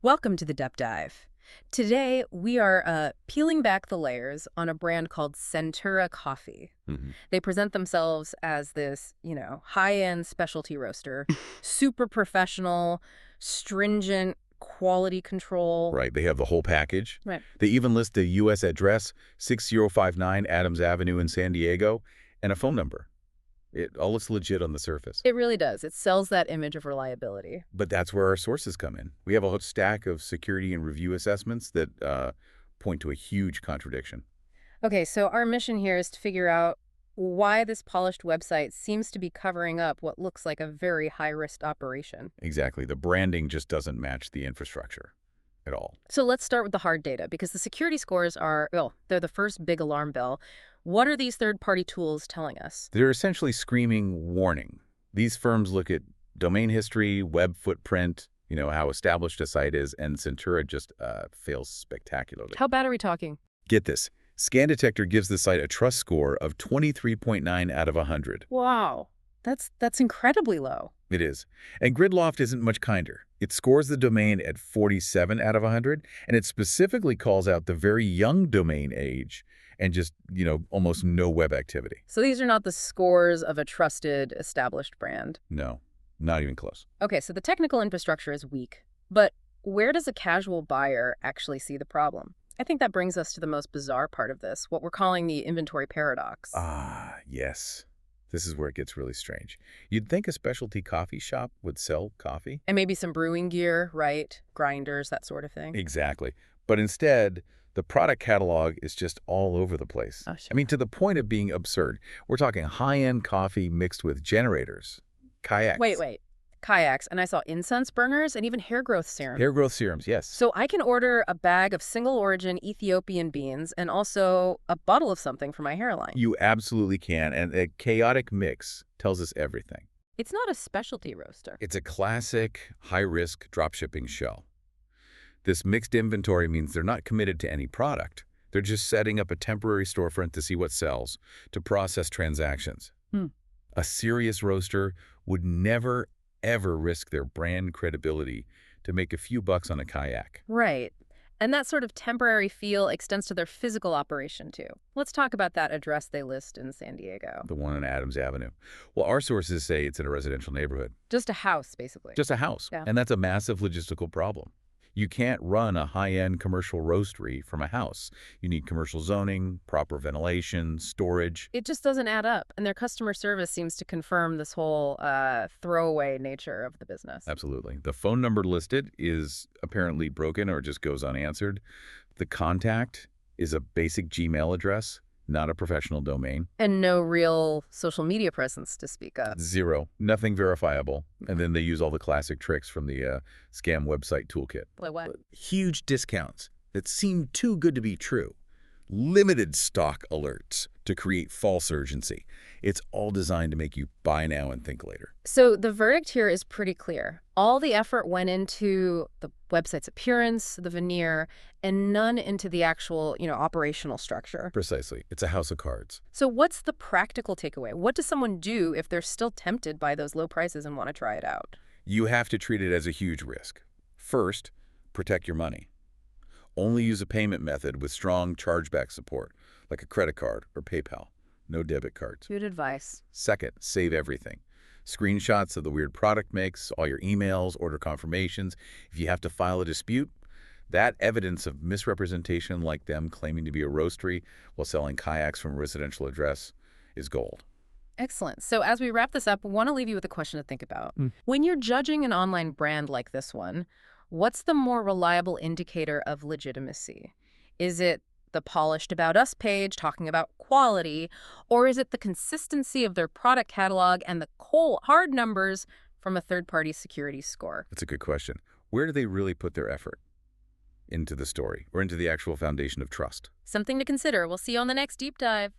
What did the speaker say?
Welcome to the Depth Dive. Today, we are peeling back the layers on a brand called Sentura Coffee. hmm They present themselves as this, high-end specialty roaster, super professional, stringent quality control. Right. They have the whole package. Right. They even list a U.S. address, 6059 Adams Avenue in San Diego, and a phone number. It all looks legit on the surface. It really does. It sells that image of reliability. But that's where our sources come in. We have a whole stack of security and review assessments that point to a huge contradiction. Okay, so our mission here is to figure out why this polished website seems to be covering up what looks like a very high-risk operation. Exactly. The branding just doesn't match the infrastructure at all. So let's start with the hard data, because the security scores are, well, they're the first big alarm bell. What are these third-party tools telling us? They're essentially screaming warning. These firms look at domain history, web footprint, how established a site is, and Centura just fails spectacularly. How bad are we talking? Get this. Scan Detector gives the site a trust score of 23.9 out of 100. Wow, that's incredibly low. It is. And Gridloft isn't much kinder. It scores the domain at 47 out of 100, and it specifically calls out the very young domain age and just, almost no web activity. So these are not the scores of a trusted, established brand. No, not even close. Okay, so the technical infrastructure is weak, but where does a casual buyer actually see the problem? I think that brings us to the most bizarre part of this, what we're calling the inventory paradox. Ah, yes. This is where it gets really strange. You'd think a specialty coffee shop would sell coffee. And maybe some brewing gear, right? Grinders, that sort of thing. Exactly. But instead, the product catalog is just all over the place. Oh, shit. I mean, to the point of being absurd. We're talking high-end coffee mixed with generators, kayaks. Wait. Kayaks, and I saw incense burners and even hair growth serum. Hair growth serums, yes. So I can order a bag of single-origin Ethiopian beans and also a bottle of something for my hairline. You absolutely can, and a chaotic mix tells us everything. It's not a specialty roaster. It's a classic high-risk dropshipping shell. This mixed inventory means they're not committed to any product. They're just setting up a temporary storefront to see what sells, to process transactions. A serious roaster would never, ever risk their brand credibility to make a few bucks on a kayak. Right. And that sort of temporary feel extends to their physical operation, too. Let's talk about that address they list in San Diego. The one on Adams Avenue. Well, our sources say it's in a residential neighborhood. Just a house, basically. Just a house. Yeah. And that's a massive logistical problem. You can't run a high-end commercial roastery from a house. You need commercial zoning, proper ventilation, storage. It just doesn't add up, and their customer service seems to confirm this whole throwaway nature of the business. Absolutely. The phone number listed is apparently broken or just goes unanswered. The contact is a basic Gmail address, not a professional domain. And no real social media presence to speak of. Zero. Nothing verifiable. And then they use all the classic tricks from the scam website toolkit. Like what? Huge discounts that seem too good to be true. Limited stock alerts to create false urgency. It's all designed to make you buy now and think later. So the verdict here is pretty clear. All the effort went into the website's appearance, the veneer, and none into the actual, operational structure. Precisely. It's a house of cards. So what's the practical takeaway? What does someone do if they're still tempted by those low prices and want to try it out? You have to treat it as a huge risk. First, protect your money. Only use a payment method with strong chargeback support, like a credit card or PayPal. No debit cards. Good advice. Second, save everything. Screenshots of the weird product mix, all your emails, order confirmations. If you have to file a dispute, that evidence of misrepresentation, like them claiming to be a roastery while selling kayaks from a residential address, is gold. Excellent. So as we wrap this up, I want to leave you with a question to think about. When you're judging an online brand like this one, what's the more reliable indicator of legitimacy? Is it the polished About Us page talking about quality, or is it the consistency of their product catalog and the cold, hard numbers from a third-party security score? That's a good question. Where do they really put their effort? Into the story or into the actual foundation of trust? Something to consider. We'll see you on the next deep dive.